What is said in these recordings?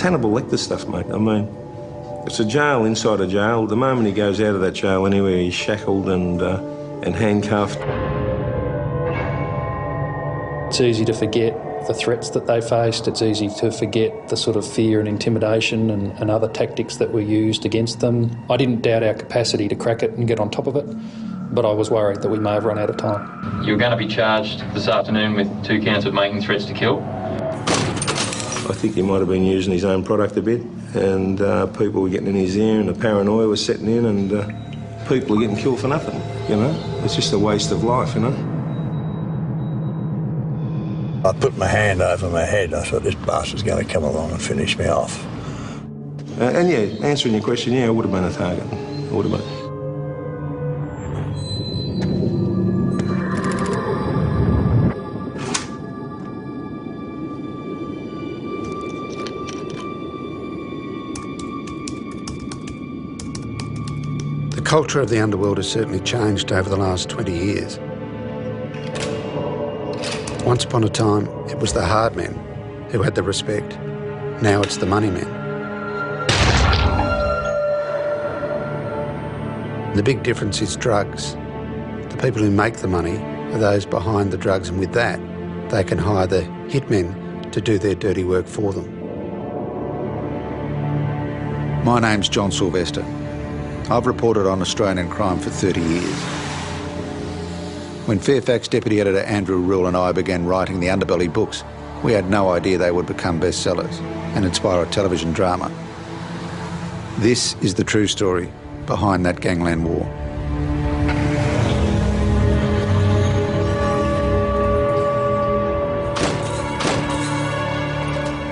Hannibal Lecter stuff, mate. I mean, it's a jail inside a jail. The moment he goes out of that jail anywhere, he's shackled and handcuffed. It's easy to forget the threats that they faced. It's easy to forget the sort of fear and intimidation and other tactics that were used against them. I didn't doubt our capacity to crack it and get on top of it, but I was worried that we may have run out of time. You're going to be charged this afternoon with 2 counts of making threats to kill. I think he might have been using his own product a bit, and people were getting in his ear, and the paranoia was setting in, and people are getting killed for nothing, you know? It's just a waste of life, you know? I put my hand over my head. I thought, this bastard's going to come along and finish me off. And yeah, answering your question, yeah, I would have been a target. I would have been. The culture of the underworld has certainly changed over the last 20 years. Once upon a time, it was the hard men who had the respect. Now it's the money men. The big difference is drugs. The people who make the money are those behind the drugs, and with that, they can hire the hitmen to do their dirty work for them. My name's John Sylvester. I've reported on Australian crime for 30 years. When Fairfax Deputy Editor Andrew Rule and I began writing the Underbelly books, we had no idea they would become bestsellers and inspire a television drama. This is the true story behind that gangland war.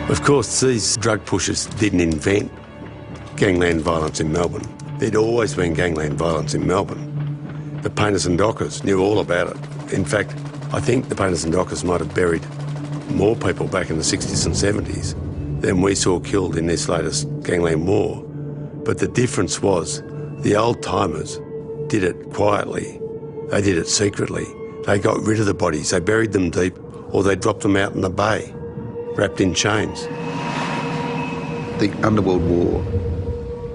Of course, these drug pushers didn't invent gangland violence in Melbourne. There'd always been gangland violence in Melbourne. The painters and dockers knew all about it. In fact, I think the painters and dockers might have buried more people back in the 60s and 70s than we saw killed in this latest gangland war. But the difference was the old-timers did it quietly. They did it secretly. They got rid of the bodies. They buried them deep, or they dropped them out in the bay, wrapped in chains. The Underworld war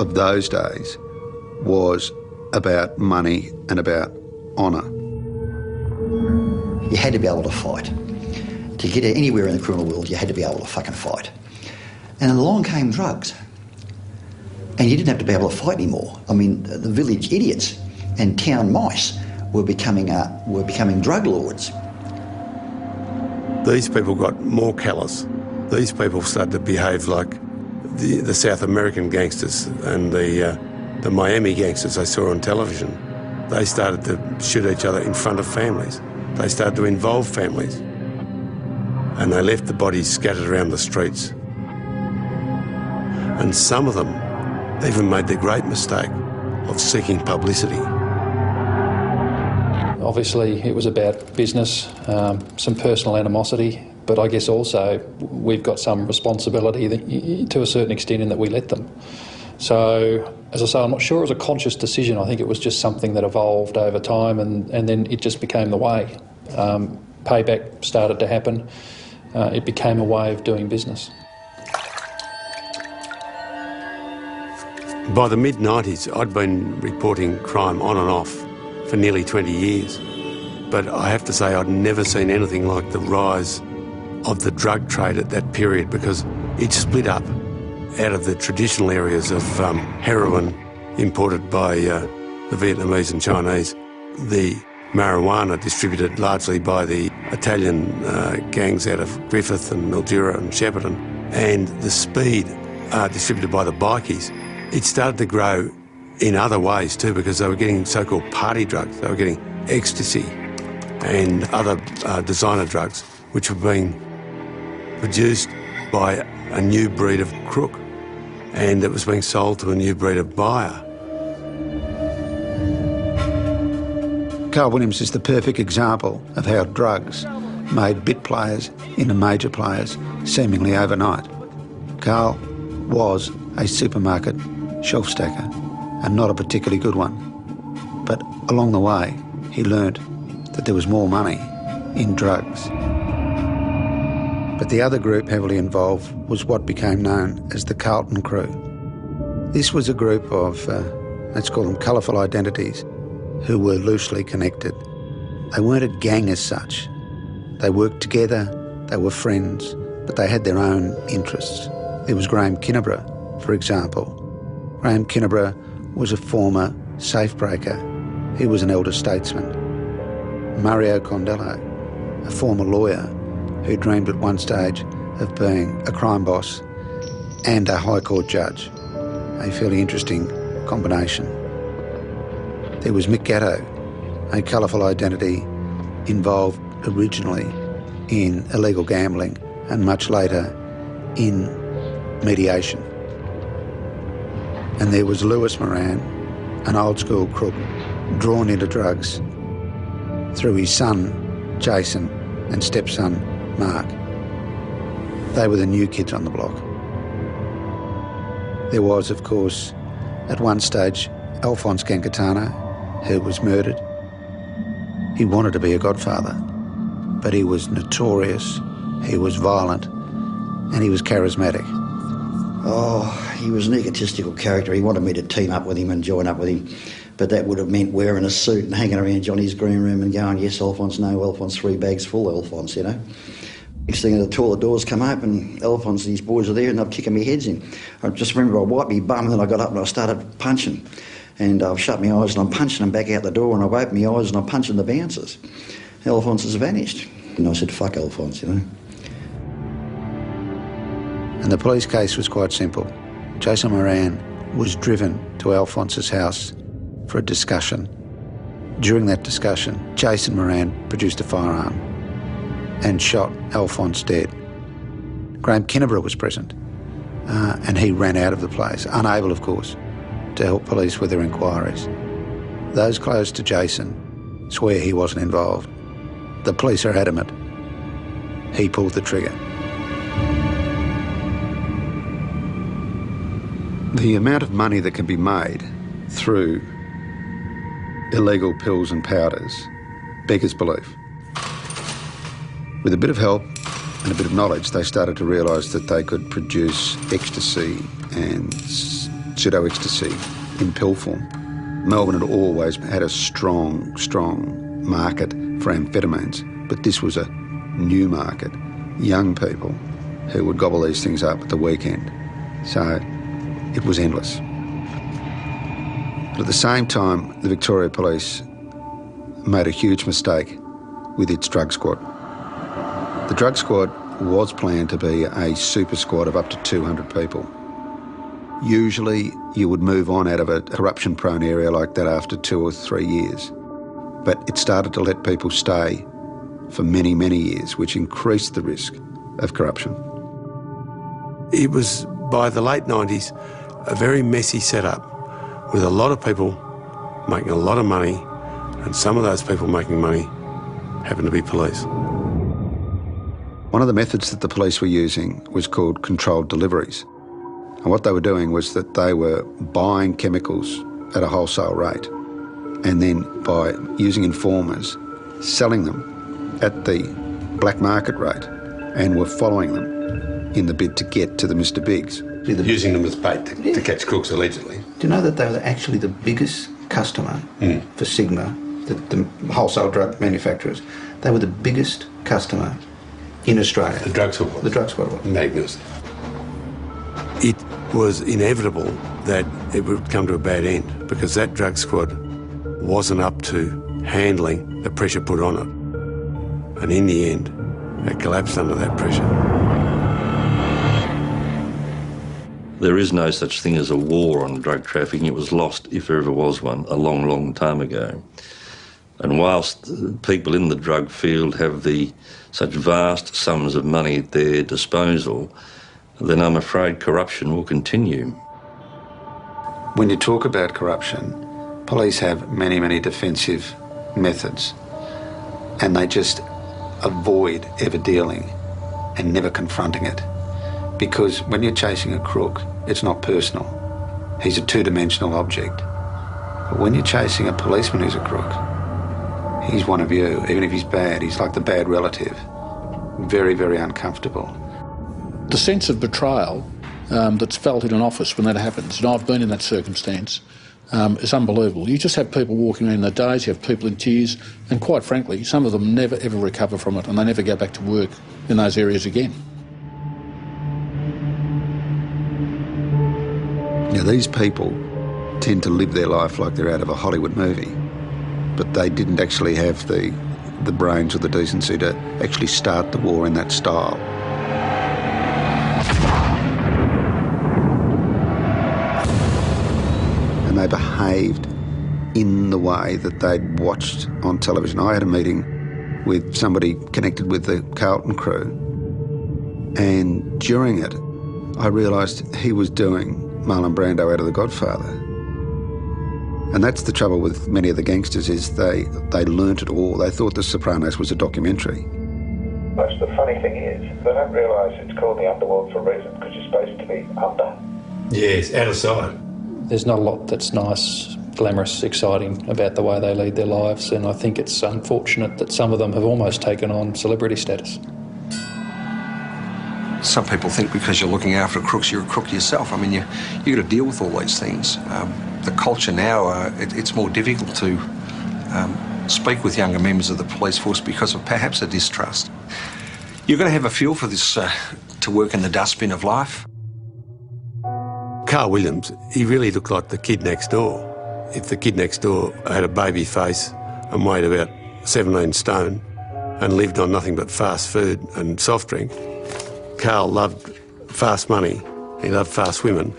of those days was about money and about honour. You had to be able to fight. To get anywhere in the criminal world, you had to be able to fucking fight. And then along came drugs. And you didn't have to be able to fight anymore. I mean, the village idiots and town mice were becoming drug lords. These people got more callous. These people started to behave like the South American gangsters and the Miami gangsters I saw on television. They started to shoot each other in front of families. They started to involve families. And they left the bodies scattered around the streets. And some of them even made the great mistake of seeking publicity. Obviously, it was about business, some personal animosity, but I guess also we've got some responsibility to a certain extent in that we let them. So, as I say, I'm not sure it was a conscious decision. I think it was just something that evolved over time, and then it just became the way. Payback started to happen. It became a way of doing business. By the mid-90s, I'd been reporting crime on and off for nearly 20 years. But I have to say I'd never seen anything like the rise of the drug trade at that period, because it split up out of the traditional areas of heroin imported by the Vietnamese and Chinese, the marijuana distributed largely by the Italian gangs out of Griffith and Mildura and Shepparton, and the speed distributed by the bikies. It started to grow in other ways too, because they were getting so-called party drugs. They were getting ecstasy and other designer drugs, which were being produced by a new breed of crook, and it was being sold to a new breed of buyer. Carl Williams is the perfect example of how drugs made bit players into major players seemingly overnight. Carl was a supermarket shelf stacker, and not a particularly good one. But along the way, he learnt that there was more money in drugs. But the other group heavily involved was what became known as the Carlton Crew. This was a group of, let's call them colourful identities, who were loosely connected. They weren't a gang as such. They worked together, they were friends, but they had their own interests. There was Graham Kinniburgh, for example. Graham Kinniburgh was a former safebreaker. He was an elder statesman. Mario Condello, a former lawyer who dreamed at one stage of being a crime boss and a High Court judge. A fairly interesting combination. There was Mick Gatto, a colourful identity involved originally in illegal gambling and much later in mediation. And there was Lewis Moran, an old school crook, drawn into drugs through his son, Jason, and stepson, Mark. They were the new kids on the block. There was, of course, at one stage, Alphonse Gankatano, who was murdered. He wanted to be a godfather, but he was notorious, he was violent, and he was charismatic. Oh, he was an egotistical character. He wanted me to team up with him and join up with him, but that would have meant wearing a suit and hanging around Johnny's green room and going, yes, Alphonse, no, Alphonse, 3 bags full, Alphonse, you know. Next thing, the toilet doors come open, Alphonse and his boys are there and they're kicking me heads in. I just remember I wiped my bum and then I got up and I started punching. And I've shut my eyes and I'm punching them back out the door, and I've opened my eyes and I'm punching the bouncers. Alphonse has vanished. And I said, fuck Alphonse, you know. And the police case was quite simple. Jason Moran was driven to Alphonse's house for a discussion. During that discussion, Jason Moran produced a firearm and shot Alphonse dead. Graham Kinniburgh was present, and he ran out of the place, unable, of course, to help police with their inquiries. Those close to Jason swear he wasn't involved. The police are adamant he pulled the trigger. The amount of money that can be made through illegal pills and powders beggars belief. With a bit of help and a bit of knowledge, they started to realise that they could produce ecstasy and pseudo-ecstasy in pill form. Melbourne had always had a strong market for amphetamines, but this was a new market. Young people who would gobble these things up at the weekend. So it was endless. But at the same time, the Victoria Police made a huge mistake with its drug squad. The drug squad was planned to be a super squad of up to 200 people. Usually you would move on out of a corruption-prone area like that after 2 or 3 years. But it started to let people stay for many, many years, which increased the risk of corruption. It was, by the late 90s, a very messy setup with a lot of people making a lot of money, and some of those people making money happened to be police. One of the methods that the police were using was called controlled deliveries. And what they were doing was that they were buying chemicals at a wholesale rate, and then by using informers, selling them at the black market rate, and were following them in the bid to get to the Mr. Biggs. Using them as bait to catch crooks, allegedly. Do you know that they were actually the biggest customer for Sigma, the wholesale drug manufacturers? They were the biggest customer in Australia. The drug squad. The drug squad was. Magnificent. It was inevitable that it would come to a bad end because that drug squad wasn't up to handling the pressure put on it. And in the end, it collapsed under that pressure. There is no such thing as a war on drug trafficking. It was lost, if there ever was one, a long, long time ago. And whilst people in the drug field have such vast sums of money at their disposal, then I'm afraid corruption will continue. When you talk about corruption, police have many, many defensive methods, and they just avoid ever dealing and never confronting it. Because when you're chasing a crook, it's not personal. He's a two-dimensional object. But when you're chasing a policeman who's a crook, he's one of you. Even if he's bad, he's like the bad relative. very, very uncomfortable. The sense of betrayal that's felt in an office when that happens, and I've been in that circumstance, is unbelievable. You just have people walking around in the days, you have people in tears, and quite frankly, some of them never ever recover from it and they never go back to work in those areas again. Now, these people tend to live their life like they're out of a Hollywood movie, but they didn't actually have the brains or the decency to actually start the war in that style. And they behaved in the way that they'd watched on television. I had a meeting with somebody connected with the Carlton crew, and during it, I realised he was doing Marlon Brando out of The Godfather. And that's the trouble with many of the gangsters, is they learnt it all. They thought The Sopranos was a documentary. Most the funny thing is, they don't realise it's called the Underworld for a reason, because you're supposed to be under. Yes, out of sight. There's not a lot that's nice, glamorous, exciting about the way they lead their lives, and I think it's unfortunate that some of them have almost taken on celebrity status. Some people think because you're looking after crooks, you're a crook yourself. I mean, you got to deal with all these things. The culture now, it's more difficult to speak with younger members of the police force because of perhaps a distrust. You've got to have a feel for this to work in the dustbin of life. Carl Williams, he really looked like the kid next door. If the kid next door had a baby face and weighed about 17 stone and lived on nothing but fast food and soft drink, Carl loved fast money, he loved fast women,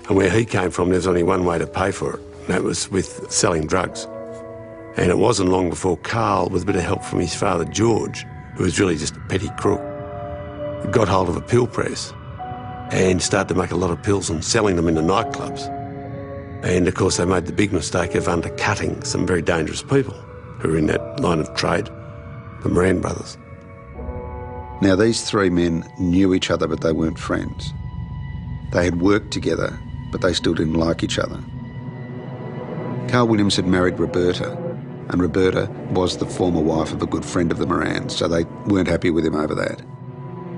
and where he came from there was only one way to pay for it, and that was with selling drugs. And it wasn't long before Carl, with a bit of help from his father George, who was really just a petty crook, got hold of a pill press and started to make a lot of pills and selling them in the nightclubs. And of course they made the big mistake of undercutting some very dangerous people who were in that line of trade, the Moran brothers. Now, these three men knew each other, but they weren't friends. They had worked together, but they still didn't like each other. Carl Williams had married Roberta, and Roberta was the former wife of a good friend of the Morans, so they weren't happy with him over that.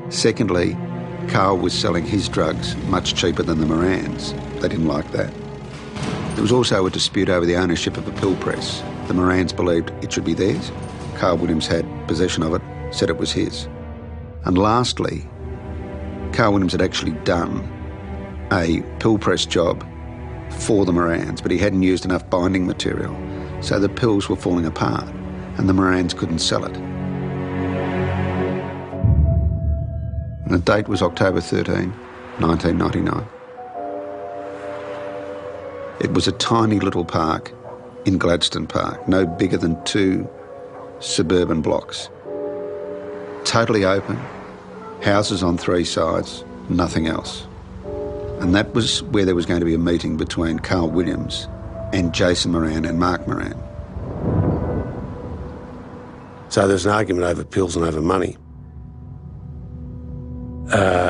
Secondly, Carl was selling his drugs much cheaper than the Morans. They didn't like that. There was also a dispute over the ownership of a pill press. The Morans believed it should be theirs. Carl Williams had possession of it, said it was his. And lastly, Carl Williams had actually done a pill press job for the Morans, but he hadn't used enough binding material, so the pills were falling apart and the Morans couldn't sell it. And the date was October 13, 1999. It was a tiny little park in Gladstone Park, no bigger than 2 suburban blocks. Totally open, houses on 3 sides, nothing else. And that was where there was going to be a meeting between Carl Williams and Jason Moran and Mark Moran. So there's an argument over pills and over money.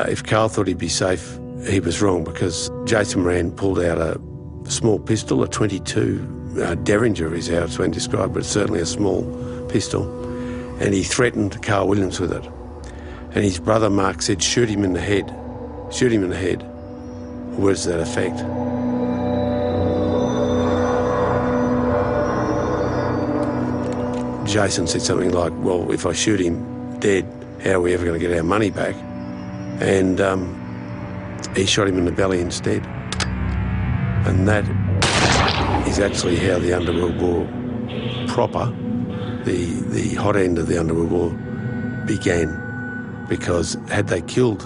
If Carl thought he'd be safe, he was wrong, because Jason Moran pulled out a small pistol, a .22 Derringer is how it's been described, but certainly a small pistol, and he threatened Carl Williams with it. And his brother Mark said, shoot him in the head, shoot him in the head. Words to that effect. Jason said something like, well, if I shoot him dead, how are we ever going to get our money back? And he shot him in the belly instead. And that is actually how the Underworld War proper, the hot end of the Underworld War, began. Because had they killed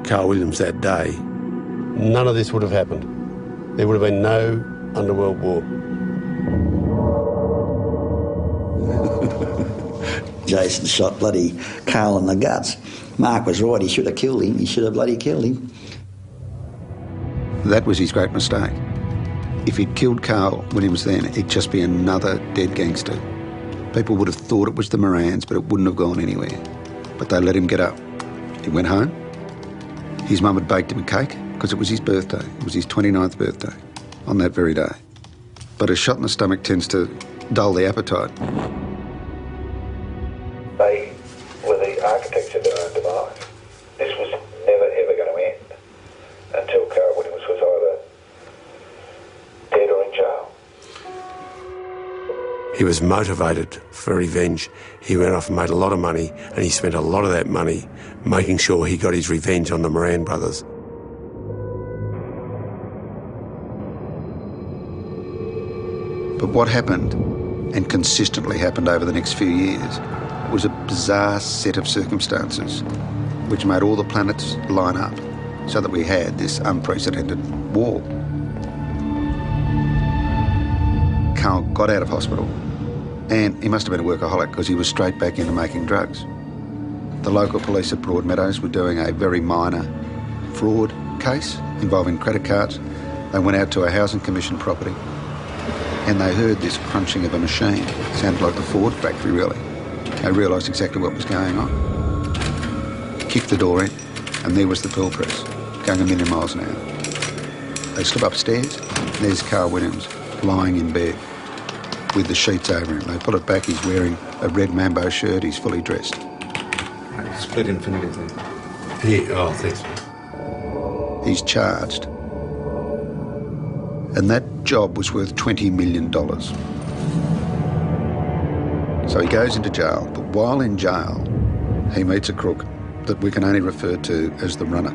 Carl Williams that day, none of this would have happened. There would have been no Underworld War. Jason shot bloody Carl in the guts. Mark was right, he should have killed him. He should have bloody killed him. That was his great mistake. If he'd killed Carl Williams then, it'd just be another dead gangster. People would have thought it was the Morans, but it wouldn't have gone anywhere. But they let him get up. He went home. His mum had baked him a cake because it was his birthday. It was his 29th birthday on that very day. But a shot in the stomach tends to dull the appetite. They were the architects of their own demise. This was never ever going to end until Carl Williams was either dead or in jail. He was motivated for revenge. He went off and made a lot of money, and he spent a lot of that money making sure he got his revenge on the Moran brothers. But what happened, and consistently happened over the next few years, was a bizarre set of circumstances which made all the planets line up so that we had this unprecedented war. Carl got out of hospital, and he must have been a workaholic because he was straight back into making drugs. The local police at Broadmeadows were doing a very minor fraud case involving credit cards. They went out to a housing commission property and they heard this crunching of a machine. It sounded like the Ford factory, really. They realised exactly what was going on. Kicked the door in, and there was the pill press, going 1,000,000 miles an hour. They slip upstairs, and there's Carl Williams, lying in bed, with the sheets over him. They pull it back, he's wearing a red Mambo shirt, he's fully dressed. Split infinitively. Oh, thanks. He's charged. And that job was worth $20 million. So he goes into jail, but while in jail, he meets a crook that we can only refer to as the runner.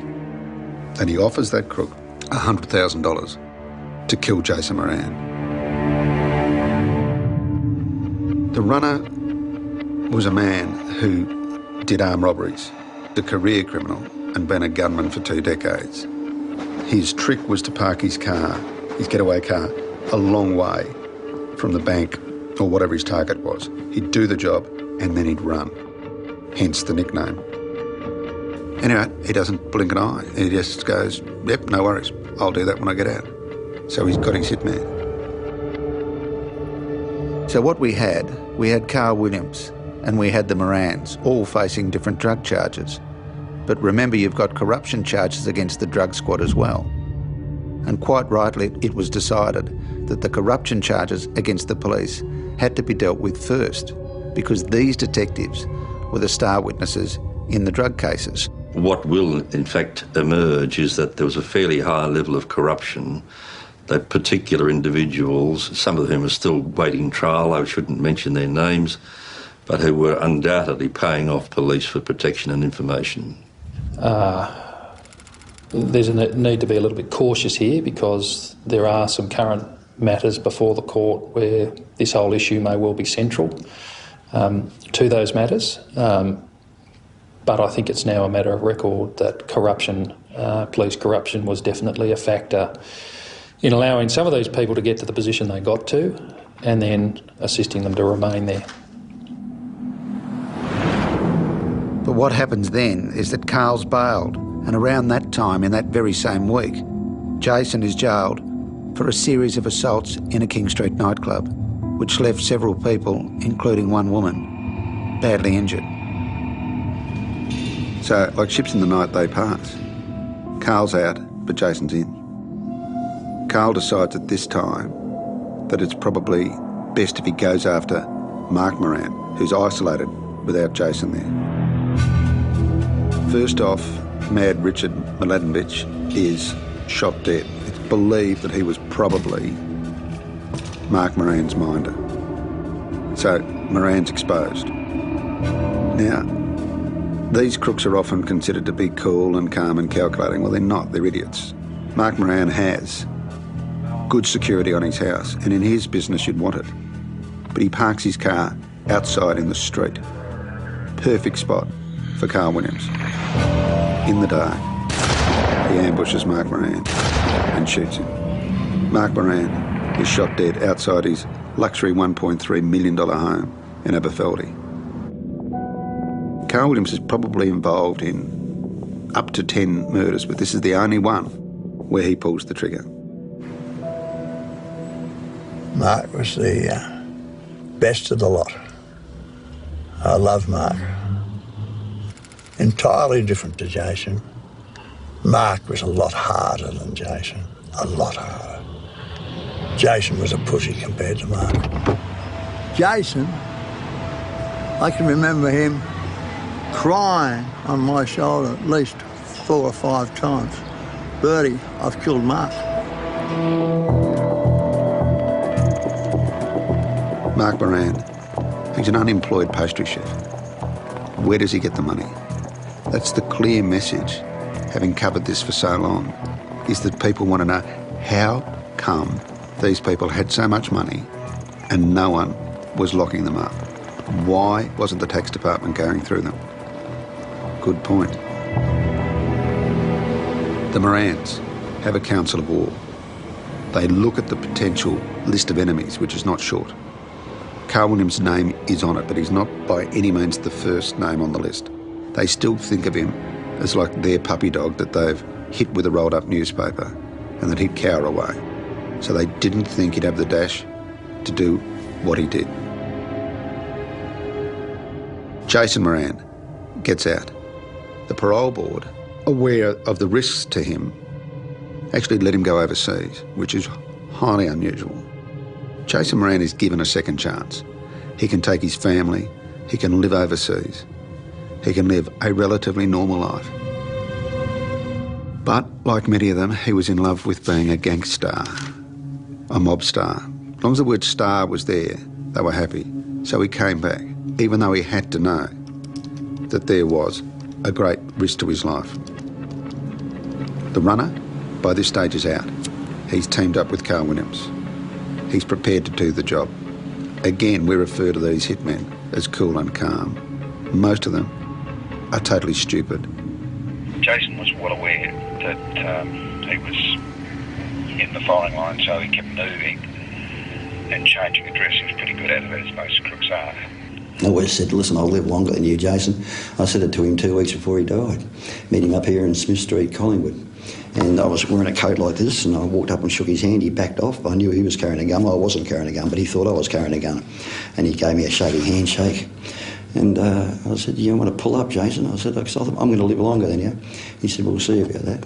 And he offers that crook $100,000 to kill Jason Moran. The runner was a man who did armed robberies, a career criminal, and been a gunman for 2 decades. His trick was to park his car, his getaway car, a long way from the bank or whatever his target was. He'd do the job and then he'd run, hence the nickname. Anyway, he doesn't blink an eye. He just goes, yep, no worries, I'll do that when I get out. So he's got his hitman. So what we had Carl Williams and we had the Morans, all facing different drug charges. But remember, you've got corruption charges against the drug squad as well. And quite rightly, it was decided that the corruption charges against the police had to be dealt with first, because these detectives were the star witnesses in the drug cases. What will, in fact, emerge is that there was a fairly high level of corruption, that particular individuals, some of whom are still waiting trial, I shouldn't mention their names, but who were undoubtedly paying off police for protection and information. There's a need to be a little bit cautious here because there are some current matters before the court where this whole issue may well be central to those matters. But I think it's now a matter of record that corruption, police corruption, was definitely a factor in allowing some of these people to get to the position they got to and then assisting them to remain there. But what happens then is that Carl's bailed, and around that time, in that very same week, Jason is jailed for a series of assaults in a King Street nightclub, which left several people, including one woman, badly injured. So, like ships in the night, they pass. Carl's out, but Jason's in. Carl decides at this time that it's probably best if he goes after Mark Moran, who's isolated without Jason there. First off, Mad Richard Mladenovic is shot dead. It's believed that he was probably Mark Moran's minder. So Moran's exposed. Now, these crooks are often considered to be cool and calm and calculating. Well, they're not, they're idiots. Mark Moran has good security on his house, and in his business you'd want it. But he parks his car outside in the street. Perfect spot for Carl Williams. In the dark, he ambushes Mark Moran and shoots him. Mark Moran is shot dead outside his luxury $1.3 million home in Aberfeldy. Carl Williams is probably involved in up to 10 murders, but this is the only one where he pulls the trigger. Mark was the best of the lot. I love Mark. Entirely different to Jason. Mark was a lot harder than Jason, a lot harder. Jason was a pussy compared to Mark. Jason, I can remember him crying on my shoulder at least 4 or 5 times. Bertie, I've killed Mark. Mark Moran, he's an unemployed pastry chef. Where does he get the money? That's the clear message, having covered this for so long, is that people want to know how come these people had so much money and no one was locking them up. Why wasn't the tax department going through them? Good point. The Morans have a council of war. They look at the potential list of enemies, which is not short. Carl Williams' name is on it, but he's not by any means the first name on the list. They still think of him as like their puppy dog that they've hit with a rolled up newspaper and that he'd cower away. So they didn't think he'd have the dash to do what he did. Jason Moran gets out. The parole board, aware of the risks to him, actually let him go overseas, which is highly unusual. Jason Moran is given a second chance. He can take his family, he can live overseas, he can live a relatively normal life. But, like many of them, he was in love with being a gangster, a mob star. As long as the word star was there, they were happy. So he came back, even though he had to know that there was a great risk to his life. The runner, by this stage, is out. He's teamed up with Carl Williams. He's prepared to do the job. Again, we refer to these hitmen as cool and calm. Most of them are totally stupid. Jason was well aware that he was in the firing line, so he kept moving and changing address. He was pretty good at it, as most crooks are. I always said, listen, I'll live longer than you, Jason. I said it to him 2 weeks before he died. Met him up here in Smith Street, Collingwood. And I was wearing a coat like this, and I walked up and shook his hand. He backed off. I knew he was carrying a gun. Well, I wasn't carrying a gun, but he thought I was carrying a gun. And he gave me a shaky handshake. And I said, you want to pull up, Jason? I said, I'm going to live longer than you. He said, we'll see about that.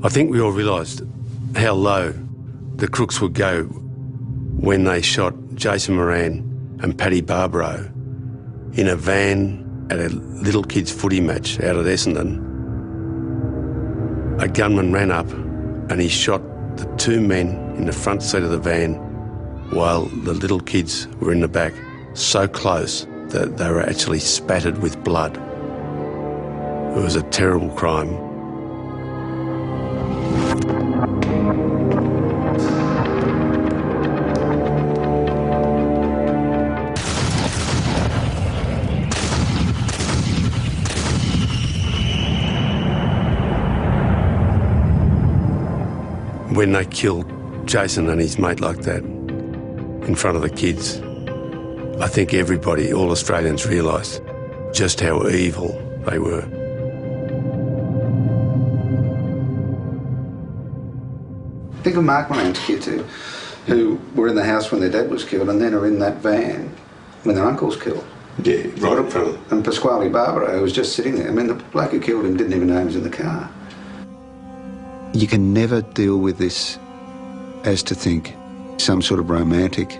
I think we all realised how low the crooks would go when they shot Jason Moran and Paddy Barbaro in a van at a little kids footy match out at Essendon. A gunman ran up and he shot the 2 men in the front seat of the van while the little kids were in the back, so close that they were actually spattered with blood. It was a terrible crime. When they killed Jason and his mate like that in front of the kids, I think everybody, all Australians, realised just how evil they were. Think of Mark Moran's kids who were in the house when their dad was killed and then are in that van when their uncle's killed. Yeah, right up front of them. And Pasquale Barbaro, who was just sitting there. I mean, the bloke who killed him didn't even know he was in the car. You can never deal with this as to think some sort of romantic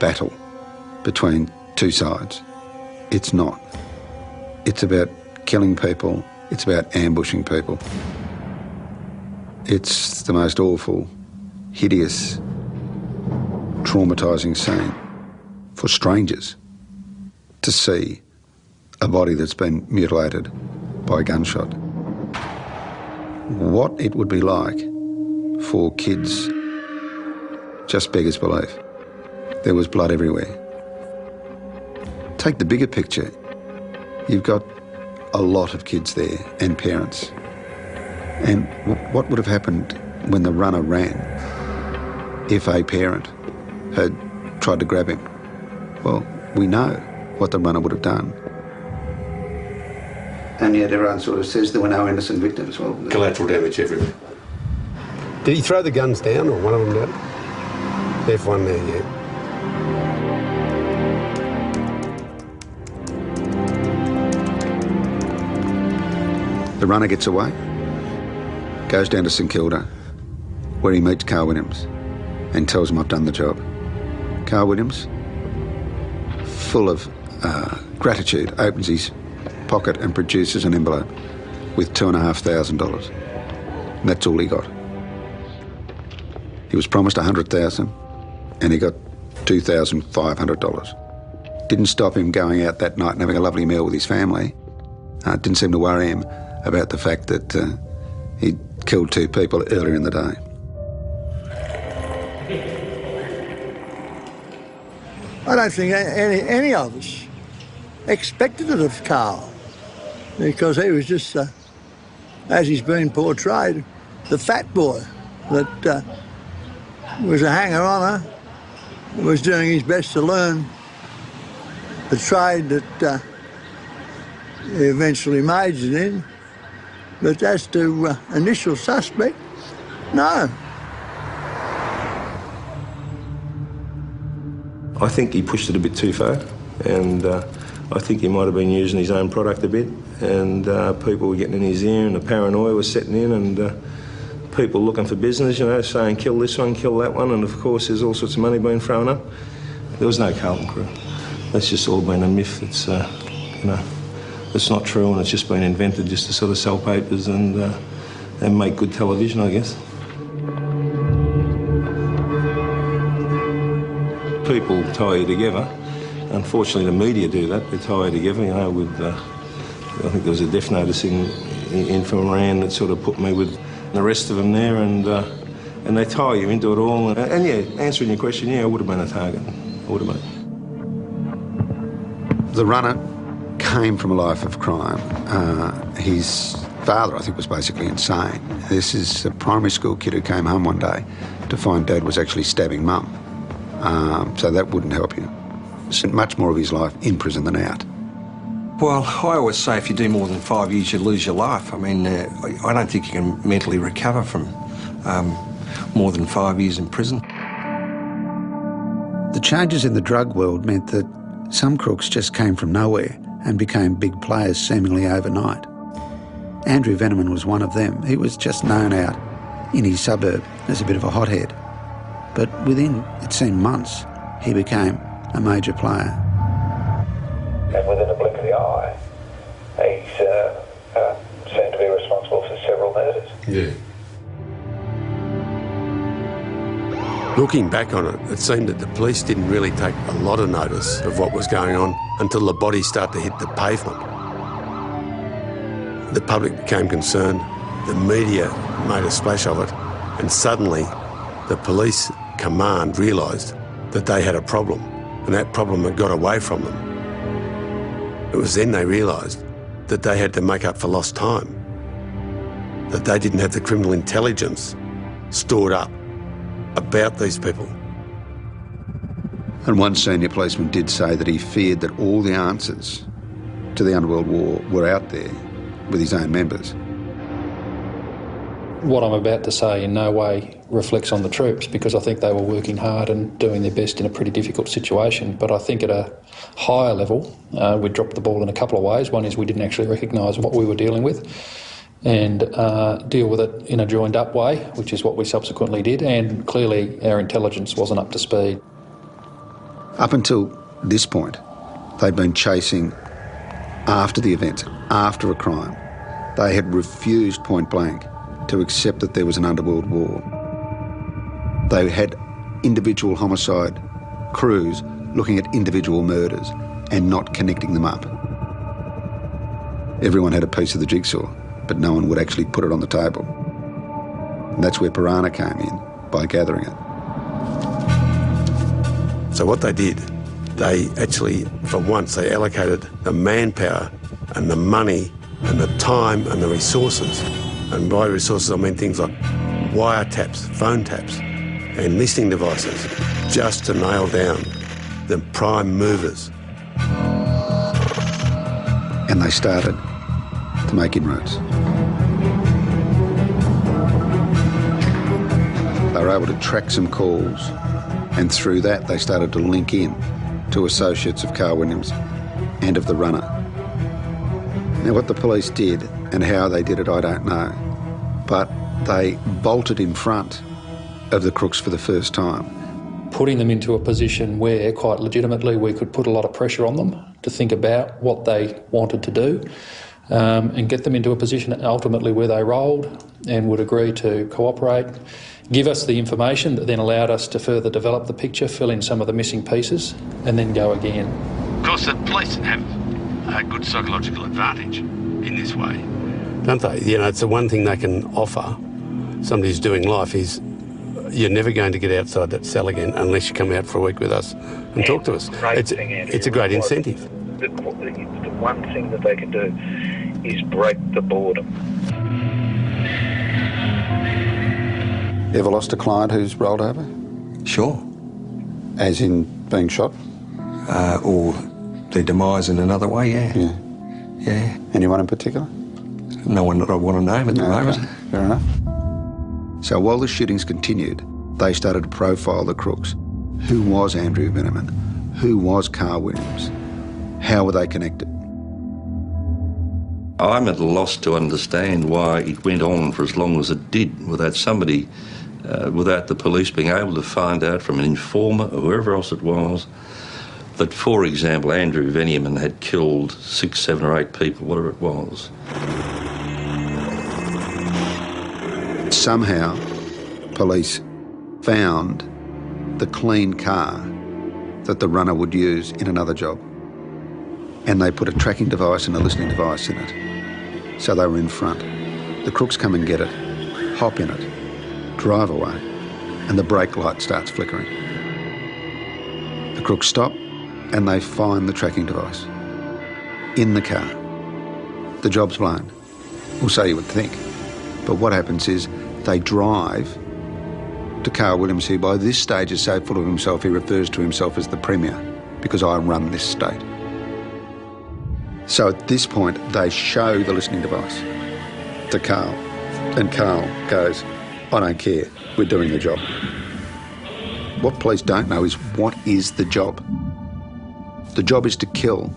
battle between two sides. It's not. It's about killing people. It's about ambushing people. It's the most awful, hideous, traumatising scene for strangers to see a body that's been mutilated by a gunshot. What it would be like for kids just beggars belief. There was blood everywhere. Take the bigger picture. You've got a lot of kids there and parents. And what would have happened when the runner ran if a parent had tried to grab him? Well, we know what the runner would have done. And yet everyone sort of says there were no innocent victims. Well, Collateral damage everywhere. Did he throw the guns down, or one of them down? F1 there, yeah. The runner gets away, goes down to St Kilda, where he meets Carl Williams and tells him, I've done the job. Carl Williams, full of gratitude, opens his pocket and produces an envelope with $2,500. And that's all he got. He was promised $100,000 and he got $2,500. Didn't stop him going out that night and having a lovely meal with his family. It didn't seem to worry him about the fact that he'd killed 2 people earlier in the day. I don't think any of us expected it of Carl, because he was just, as he's been portrayed, the fat boy that was a hanger-oner, was doing his best to learn the trade that he eventually majored in. But as to initial suspect, no. I think he pushed it a bit too far, and I think he might have been using his own product a bit, and people were getting in his ear, and the paranoia was setting in, and people looking for business, you know, saying kill this one, kill that one, and of course there's all sorts of money being thrown up. There was no Carlton crew. That's just all been a myth. It's you know, it's not true, and it's just been invented just to sort of sell papers and make good television, I guess. People tie you together. Unfortunately, the media do that. They tie you together, you know, with, I think there was a death notice in for Moran that sort of put me with the rest of them there, and they tie you into it all. And yeah, answering your question, yeah, I would have been a target. I would have been. The runner came from a life of crime. His father, I think, was basically insane. This is a primary school kid who came home one day to find Dad was actually stabbing Mum. So that wouldn't help you. Spent much more of his life in prison than out. Well, I always say if you do more than 5 years, you lose your life. I mean, I don't think you can mentally recover from more than 5 years in prison. The changes in the drug world meant that some crooks just came from nowhere and became big players seemingly overnight. Andrew Veneman was one of them. He was just known out in his suburb as a bit of a hothead. But within, it seemed, months, he became a major player. And within a blink of the eye, he's seemed to be responsible for several murders. Yeah. Looking back on it, it seemed that the police didn't really take a lot of notice of what was going on until the bodies started to hit the pavement. The public became concerned, the media made a splash of it, and suddenly the police command realised that they had a problem, and that problem had got away from them. It was then they realised that they had to make up for lost time, that they didn't have the criminal intelligence stored up about these people. And one senior policeman did say that he feared that all the answers to the Underworld war were out there with his own members. What I'm about to say in no way reflects on the troops, because I think they were working hard and doing their best in a pretty difficult situation. But I think at a higher level, we dropped the ball in a couple of ways. One is we didn't actually recognise what we were dealing with and deal with it in a joined-up way, which is what we subsequently did, and clearly our intelligence wasn't up to speed. Up until this point, they'd been chasing after the event, after a crime. They had refused point blank to accept that there was an underworld war. They had individual homicide crews looking at individual murders and not connecting them up. Everyone had a piece of the jigsaw, but no one would actually put it on the table. And that's where Piranha came in, by gathering it. So what they did, they actually, for once, they allocated the manpower and the money and the time and the resources. And by resources, I mean things like wiretaps, phone taps, and listening devices, just to nail down the prime movers. And they started to make inroads. They were able to track some calls, and through that they started to link in to associates of Carl Williams and of the runner. Now what the police did and how they did it, I don't know, but they bolted in front of the crooks for the first time. Putting them into a position where, quite legitimately, we could put a lot of pressure on them to think about what they wanted to do, and get them into a position ultimately where they rolled and would agree to cooperate, give us the information that then allowed us to further develop the picture, fill in some of the missing pieces, and then go again. Of course, the police have a good psychological advantage in this way, don't they? You know, it's the one thing they can offer somebody who's doing life is you're never going to get outside that cell again unless you come out for a week with us and talk to us. It's a great incentive. The one thing that they can do is break the boredom. Ever lost a client who's rolled over? Sure. As in being shot? Or their demise in another way, yeah. Yeah. Anyone in particular? No one that I want to name at the moment. Okay. Fair enough. So while the shootings continued, they started to profile the crooks. Who was Andrew Veneman? Who was Carl Williams? How were they connected? I'm at a loss to understand why it went on for as long as it did without somebody, without the police being able to find out from an informer or whoever else it was that, for example, Andrew Veneman had killed 6, 7 or 8 people, whatever it was. Somehow, police found the clean car that the runner would use in another job. And they put a tracking device and a listening device in it. So they were in front. The crooks come and get it, hop in it, drive away, and the brake light starts flickering. The crooks stop and they find the tracking device in the car. The job's blown. Well, so you would think. But what happens is they drive to Carl Williams, who by this stage is so full of himself he refers to himself as the Premier, because I run this state. So at this point they show the listening device to Carl, and Carl goes, I don't care, we're doing the job. What police don't know is what is the job. The job is to kill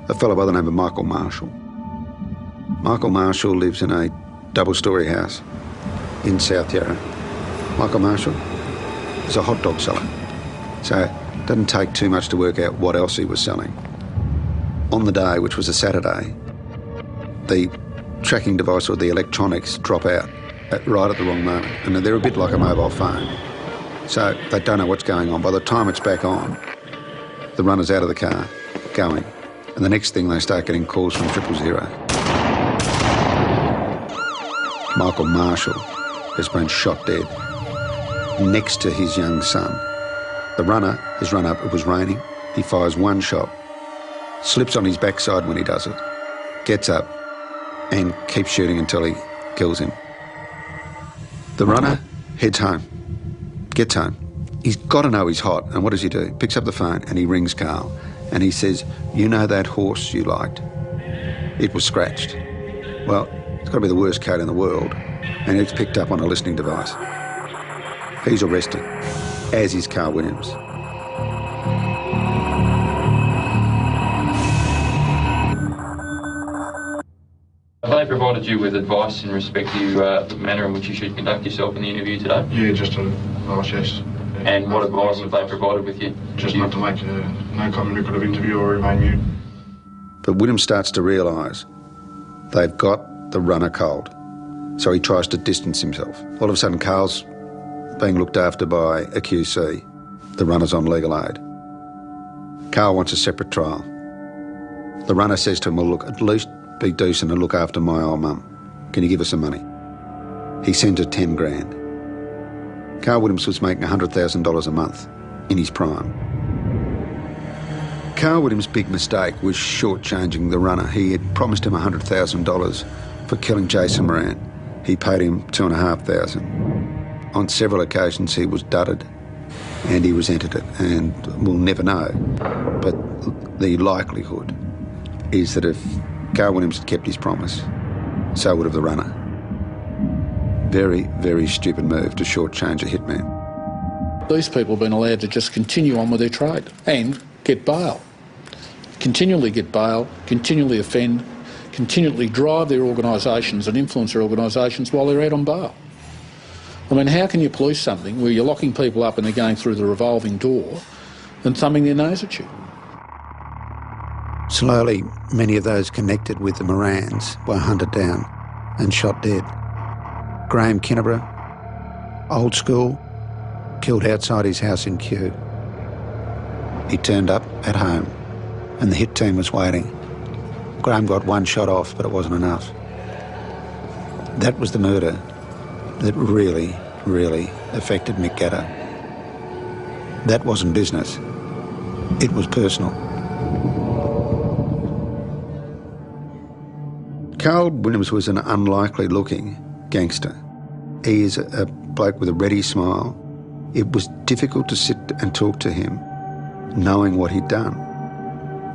a fellow by the name of Michael Marshall. Michael Marshall lives in a double-storey house in South Yarra. Michael Marshall is a hot dog seller, so it doesn't take too much to work out what else he was selling. On the day, which was a Saturday, the tracking device or the electronics drop out right at the wrong moment, and they're a bit like a mobile phone, so they don't know what's going on. By the time it's back on, the runner's out of the car, going, and the next thing they start getting calls from 000. Michael Marshall has been shot dead next to his young son. The runner has run up, it was raining, he fires one shot, slips on his backside when he does it, gets up and keeps shooting until he kills him. The runner heads home, gets home. He's got to know he's hot, and what does he do? Picks up the phone and he rings Carl and he says, you know that horse you liked? It was scratched. Well, it's got to be the worst coat in the world, and it's picked up on a listening device. He's arrested, as is Carl Williams. Have they provided you with advice in respect to the manner in which you should conduct yourself in the interview today? Yeah, just advice, yes. And what advice have they provided with you? Just not to make no comment record of interview or remain mute. But Williams starts to realise they've got the runner cold, so he tries to distance himself. All of a sudden, Carl's being looked after by a QC. The runner's on legal aid. Carl wants a separate trial. The runner says to him, well, look, at least be decent and look after my old mum. Can you give us some money? He sends her 10 grand. Carl Williams was making $100,000 a month in his prime. Carl Williams' big mistake was shortchanging the runner. He had promised him $100,000 for killing Jason Moran. He paid him $2,500. On several occasions he was dudded and he resented it, and we'll never know. But the likelihood is that if Carl Williams had kept his promise, so would have the runner. Very, very stupid move to shortchange a hitman. These people have been allowed to just continue on with their trade and get bail. Continually get bail, continually offend, continually drive their organisations and influence their organisations while they're out on bail. I mean, how can you police something where you're locking people up and they're going through the revolving door and thumbing their nose at you? Slowly, many of those connected with the Morans were hunted down and shot dead. Graham Kinneborough, old school, killed outside his house in Kew. He turned up at home and the hit team was waiting. Graham got one shot off, but it wasn't enough. That was the murder that really, really affected Mick Gatter. That wasn't business. It was personal. Carl Williams was an unlikely-looking gangster. He is a bloke with a ready smile. It was difficult to sit and talk to him, knowing what he'd done.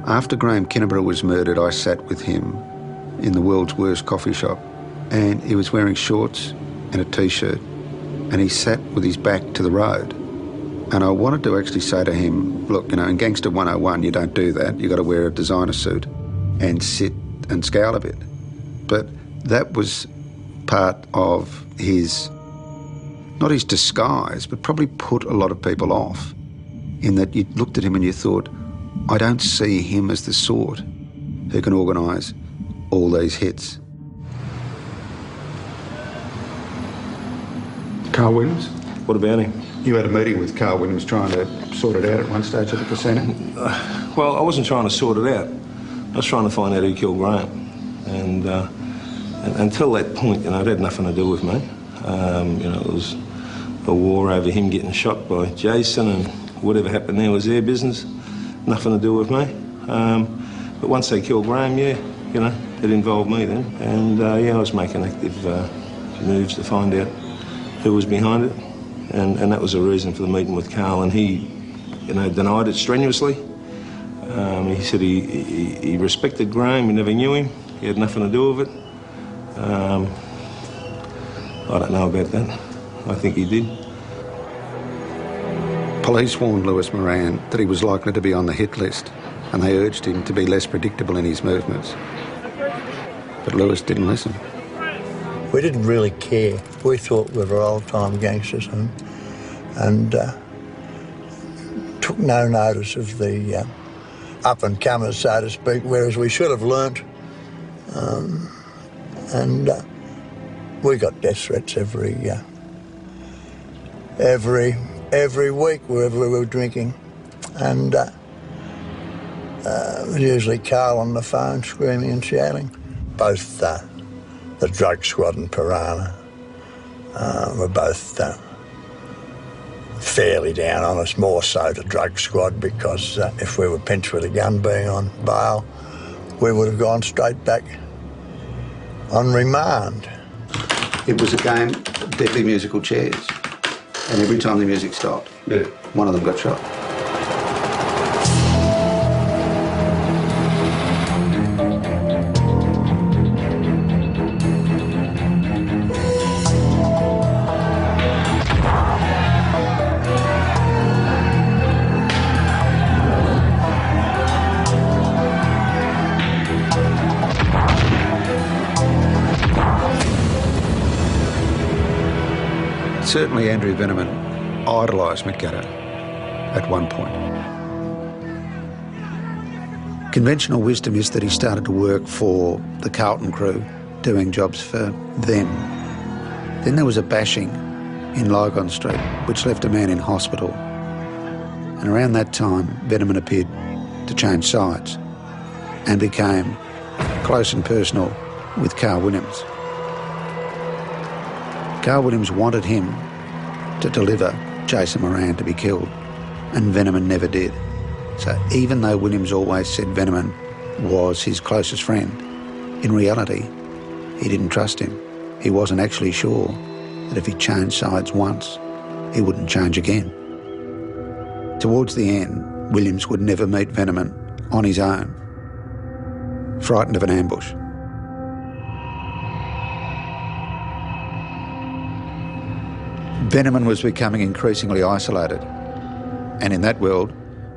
After Graham Kinneborough was murdered, I sat with him in the world's worst coffee shop, and he was wearing shorts and a T-shirt, and he sat with his back to the road. And I wanted to actually say to him, look, you know, in Gangster 101, you don't do that. You've got to wear a designer suit and sit and scowl a bit. But that was part of his, not his disguise, but probably put a lot of people off, in that you looked at him and you thought, I don't see him as the sort who can organise all these hits. Carl Williams? What about him? You had a meeting with Carl Williams trying to sort it out at one stage at the casino? Well, I wasn't trying to sort it out. I was trying to find out who killed Graham. And until that point, you know, it had nothing to do with me. You know, it was a war over him getting shot by Jason, and whatever happened there was their business. Nothing to do with me. But once they killed Graham, yeah, you know, it involved me then. And yeah, I was making active moves to find out who was behind it. And that was the reason for the meeting with Carl. And he, you know, denied it strenuously. He said he respected Graham, he never knew him, he had nothing to do with it. I don't know about that. I think he did. Police warned Lewis Moran that he was likely to be on the hit list, and they urged him to be less predictable in his movements. But Lewis didn't listen. We didn't really care. We thought we were old-time gangsters and took no notice of the up-and-comers, so to speak, whereas we should have learnt. We got death threats every week wherever we were drinking, and it was usually Carl on the phone screaming and shouting. Both the drug squad and Piranha were both fairly down on us, more so the drug squad, because if we were pinched with a gun being on bail, we would have gone straight back on remand. It was a game of deadly musical chairs, and every time the music stopped, one of them got shot. Certainly Andrew Veneman idolised Mick Gatter at one point. Conventional wisdom is that he started to work for the Carlton crew, doing jobs for them. Then there was a bashing in Lygon Street, which left a man in hospital. And around that time, Veneman appeared to change sides and became close and personal with Carl Williams. Carl Williams wanted him to deliver Jason Moran to be killed, and Veneman never did. So even though Williams always said Veneman was his closest friend, in reality, he didn't trust him. He wasn't actually sure that if he changed sides once, he wouldn't change again. Towards the end, Williams would never meet Veneman on his own, frightened of an ambush. Veneman was becoming increasingly isolated, and in that world,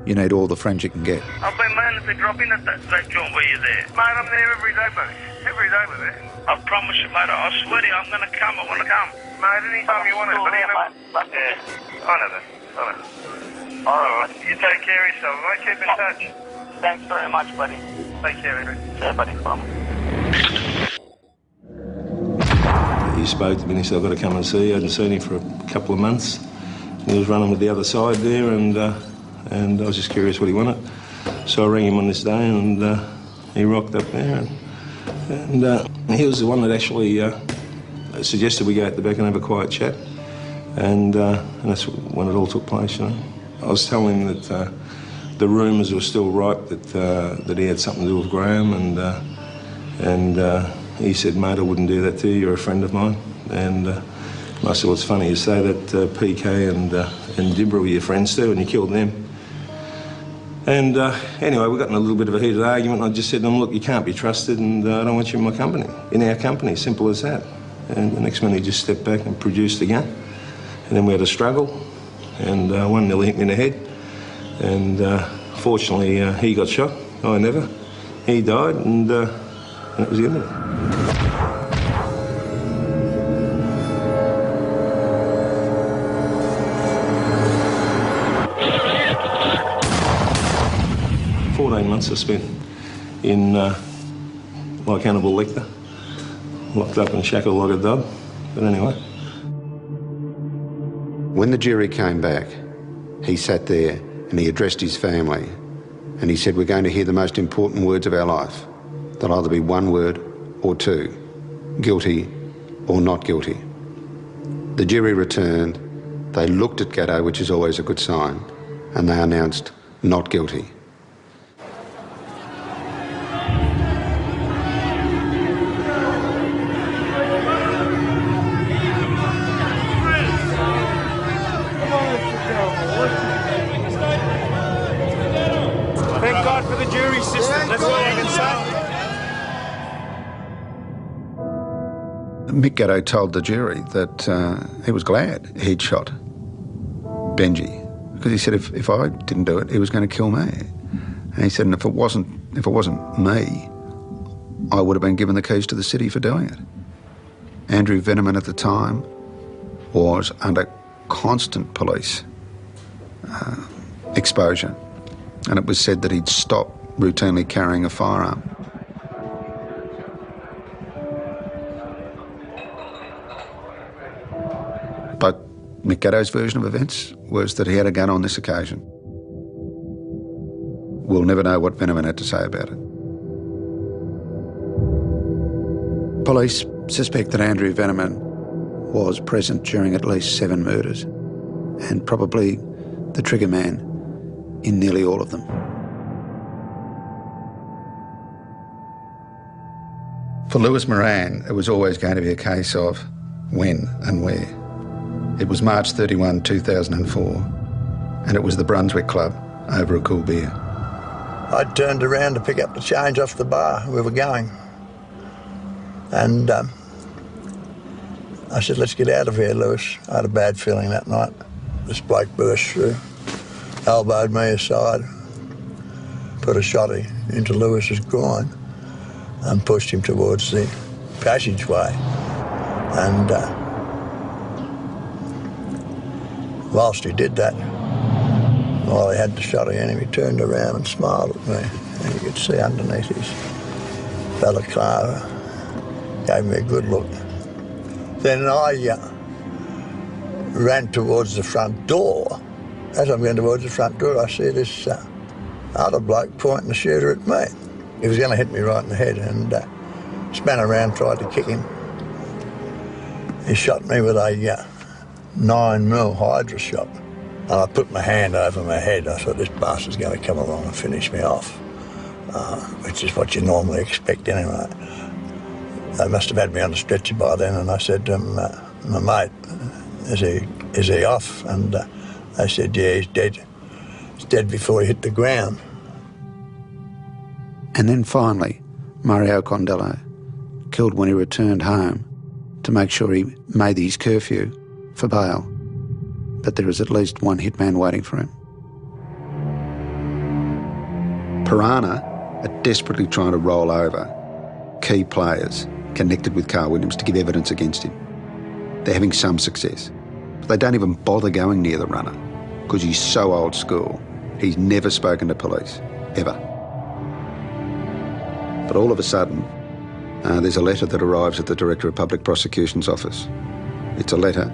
you need all the friends you can get. I've been meaning to drop in at that joint where you're there. Mate, I'm there every day, buddy. Every day we're there. I promise you, mate, I swear to you, I'm going to come. I want to come. Mate, anytime you want it, buddy. Yeah, I know that. All right, you take care of yourself, mate. Keep in touch. Thanks very much, buddy. Take care, Andrew. Yeah, buddy. Bye. He spoke to me and he said, I've got to come and see you. I hadn't seen him for a couple of months. He was running with the other side there, and I was just curious what he wanted. So I rang him on this day, and he rocked up there, and he was the one that actually suggested we go out the back and have a quiet chat, and that's when it all took place, you know. I was telling him that the rumours were still right, that he had something to do with Graham, and he said, mate, I wouldn't do that to you, you're a friend of mine. And I said, well, it's funny you say that, PK and Dibra were your friends too, and you killed them. And anyway, we got in a little bit of a heated argument, and I just said to him, look, you can't be trusted, and I don't want you in my company, in our company, simple as that. And the next minute he just stepped back and produced the gun. And then we had a struggle, and one nearly hit me in the head. And fortunately, he got shot, I never. He died, and that was the end of it. Months I spent in, like Hannibal Lecter, locked up and shackled like a dog. But anyway. When the jury came back, he sat there and he addressed his family and he said, we're going to hear the most important words of our life. There'll either be one word or two, guilty or not guilty. The jury returned, they looked at Gatto, which is always a good sign, and they announced not guilty. Thank God for the jury system, that's all I can say. Mick Gatto told the jury that he was glad he'd shot Benji, because he said if I didn't do it, he was going to kill me. And he said, and if it wasn't me, I would have been given the keys to the city for doing it. Andrew Veneman at the time was under constant police exposure, and it was said that he'd stopped routinely carrying a firearm. But Mick Gatto's version of events was that he had a gun on this occasion. We'll never know what Veneman had to say about it. Police suspect that Andrew Veneman was present during at least 7 murders, and probably the trigger man in nearly all of them. For Lewis Moran, it was always going to be a case of when and where. It was March 31, 2004, and it was the Brunswick Club over a cool beer. I turned around to pick up the change off the bar we were going, and I said, let's get out of here, Lewis. I had a bad feeling that night. This bloke burst through, elbowed me aside, put a shot into Lewis's groin and pushed him towards the passageway. And whilst he did that, while he had the shot in him, he turned around and smiled at me. And you could see underneath his balaclava, gave me a good look. Then I ran towards the front door. As I'm going towards the front door, I see this other bloke pointing the shooter at me. He was going to hit me right in the head, and span around, tried to kick him. He shot me with a 9mm Hydra shot. And I put my hand over my head. I thought, this bastard's going to come along and finish me off, which is what you normally expect anyway. They must have had me on the stretcher by then, and I said to him, my mate, is he off? And they said, yeah, he's dead. He's dead before he hit the ground. And then finally, Mario Condello, killed when he returned home to make sure he made his curfew for bail. But there is at least one hitman waiting for him. Piranha are desperately trying to roll over key players connected with Carl Williams to give evidence against him. They're having some success, but they don't even bother going near the runner because he's so old school. He's never spoken to police, ever. But all of a sudden, there's a letter that arrives at the Director of Public Prosecution's office. It's a letter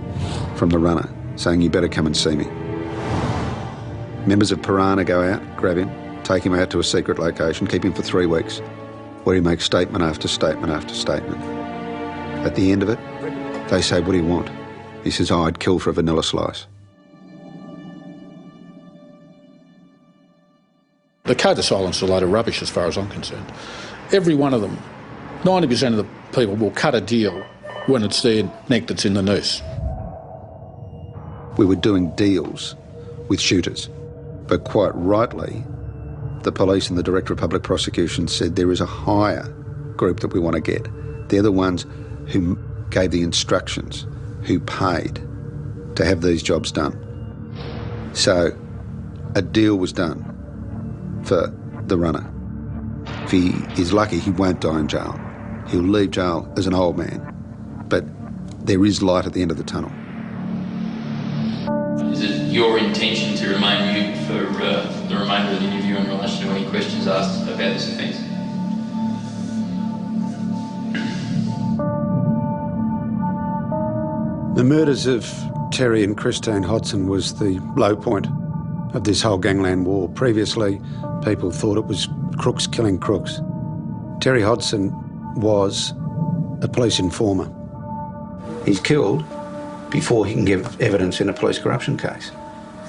from the runner saying, "You better come and see me." Members of Piranha go out, grab him, take him out to a secret location, keep him for 3 weeks, where he makes statement after statement after statement. At the end of it, they say, "What do you want?" He says, "Oh, I'd kill for a vanilla slice." The code of silence is a load of rubbish as far as I'm concerned. Every one of them, 90% of the people will cut a deal when it's their neck that's in the noose. We were doing deals with shooters, but quite rightly, the police and the Director of Public Prosecution said there is a higher group that we want to get. They're the ones who gave the instructions, who paid to have these jobs done. So a deal was done for the runner. If he is lucky, he won't die in jail. He'll leave jail as an old man, but there is light at the end of the tunnel. Is it your intention to remain mute for the remainder of the interview in relation to any questions asked about this offence? The murders of Terry and Christine Hodson was the low point of this whole gangland war. Previously, people thought it was crooks killing crooks. Terry Hodson was a police informer. He's killed before he can give evidence in a police corruption case.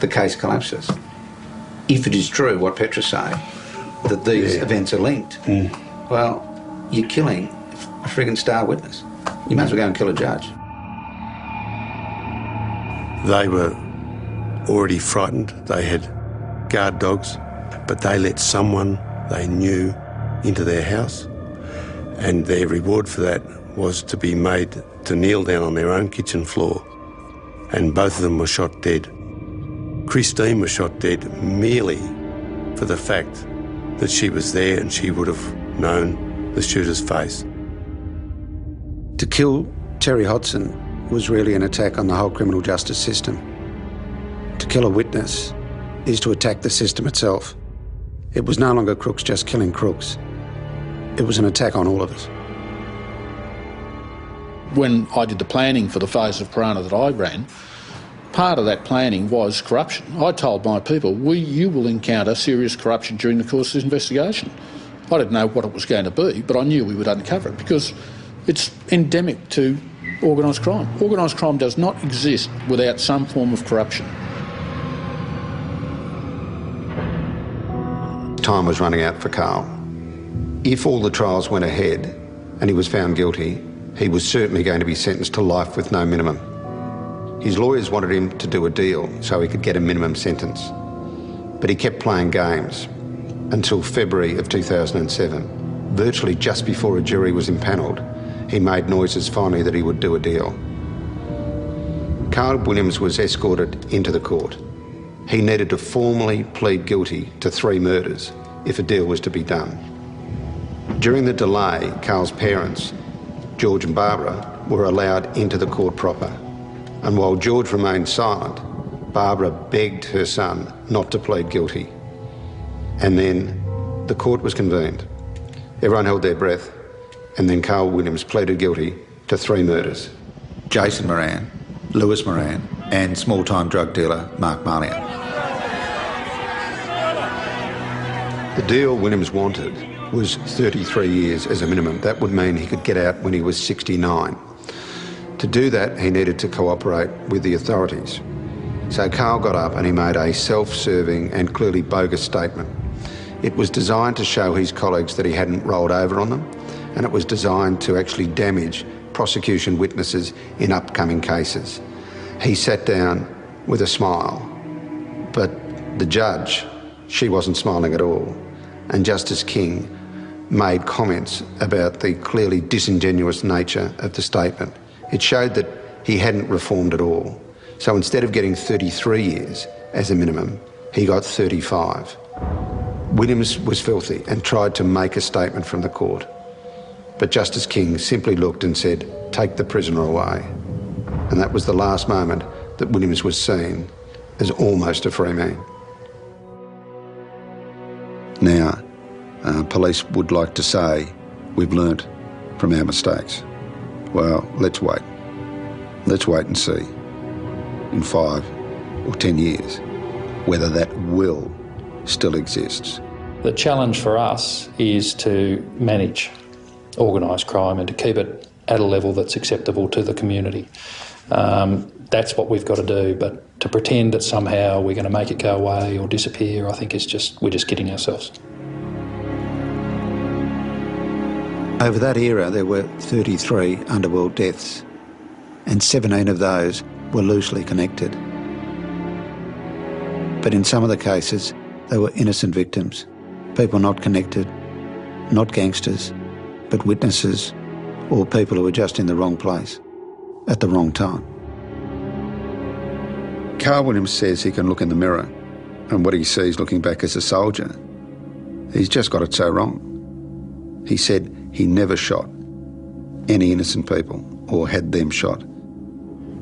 The case collapses. If it is true, what Petra say, that these events are linked, well, you're killing a friggin' star witness. You might as well go and kill a judge. They were already frightened. They had guard dogs, but they let someone they knew into their house, and their reward for that was to be made to kneel down on their own kitchen floor, and both of them were shot dead. Christine was shot dead merely for the fact that she was there and she would have known the shooter's face. To kill Terry Hodson was really an attack on the whole criminal justice system. To kill a witness is to attack the system itself. It was no longer crooks just killing crooks. It was an attack on all of us. When I did the planning for the phase of Piranha that I ran, part of that planning was corruption. I told my people, you will encounter serious corruption during the course of this investigation. I didn't know what it was going to be, but I knew we would uncover it because it's endemic to organised crime. Organised crime does not exist without some form of corruption. Time was running out for Carl. If all the trials went ahead and he was found guilty, he was certainly going to be sentenced to life with no minimum. His lawyers wanted him to do a deal so he could get a minimum sentence. But he kept playing games until February of 2007. Virtually just before a jury was impanelled, he made noises finally that he would do a deal. Carl Williams was escorted into the court. He needed to formally plead guilty to 3 murders if a deal was to be done. During the delay, Carl's parents, George and Barbara, were allowed into the court proper. And while George remained silent, Barbara begged her son not to plead guilty. And then the court was convened. Everyone held their breath, and then Carl Williams pleaded guilty to 3 murders. Jason Moran, Lewis Moran, and small-time drug dealer Mark Marlier. The deal Williams wanted was 33 years as a minimum. That would mean he could get out when he was 69. To do that, he needed to cooperate with the authorities. So Carl got up and he made a self-serving and clearly bogus statement. It was designed to show his colleagues that he hadn't rolled over on them, and it was designed to actually damage prosecution witnesses in upcoming cases. He sat down with a smile, but the judge, she wasn't smiling at all, and Justice King made comments about the clearly disingenuous nature of the statement. It showed that he hadn't reformed at all. So instead of getting 33 years as a minimum, he got 35. Williams was filthy and tried to make a statement from the court. But Justice King simply looked and said, "Take the prisoner away." And that was the last moment that Williams was seen as almost a free man. Now, Police would like to say, we've learnt from our mistakes. Well, let's wait. Let's wait and see in 5 or 10 years whether that will still exists. The challenge for us is to manage organised crime and to keep it at a level that's acceptable to the community. That's what we've got to do, but to pretend that somehow we're going to make it go away or disappear, I think we're just kidding ourselves. Over that era, there were 33 Underworld deaths, and 17 of those were loosely connected. But in some of the cases, they were innocent victims, people not connected, not gangsters, but witnesses or people who were just in the wrong place at the wrong time. Carl Williams says he can look in the mirror and what he sees looking back as a soldier, he's just got it so wrong. He said he never shot any innocent people or had them shot.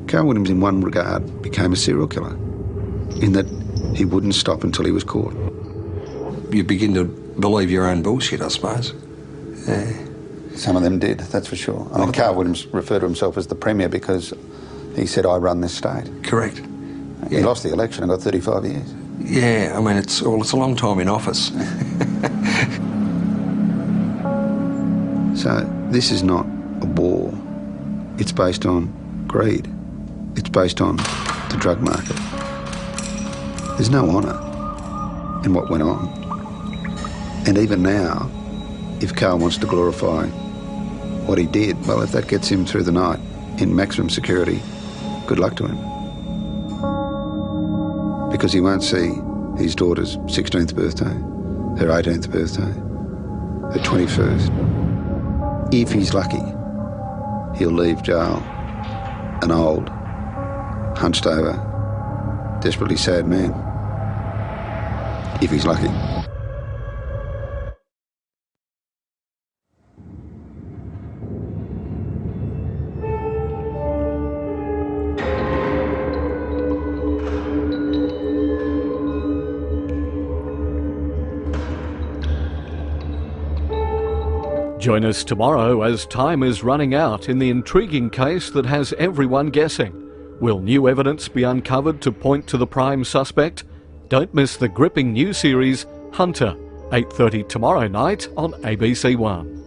Carl Williams, in one regard, became a serial killer in that he wouldn't stop until he was caught. You begin to believe your own bullshit, I suppose. Yeah. Some of them did, that's for sure. I mean, Carl Williams referred to himself as the Premier because he said, I run this state. Correct. He lost the election and got 35 years. Yeah, I mean, it's a long time in office. So this is not a war. It's based on greed. It's based on the drug market. There's no honour in what went on. And even now, if Carl wants to glorify what he did, well, if that gets him through the night in maximum security, good luck to him. Because he won't see his daughter's 16th birthday, her 18th birthday, her 21st. If he's lucky, he'll leave jail an old, hunched over, desperately sad man. If he's lucky. Join us tomorrow as time is running out in the intriguing case that has everyone guessing. Will new evidence be uncovered to point to the prime suspect? Don't miss the gripping new series, Hunter, 8:30 tomorrow night on ABC One.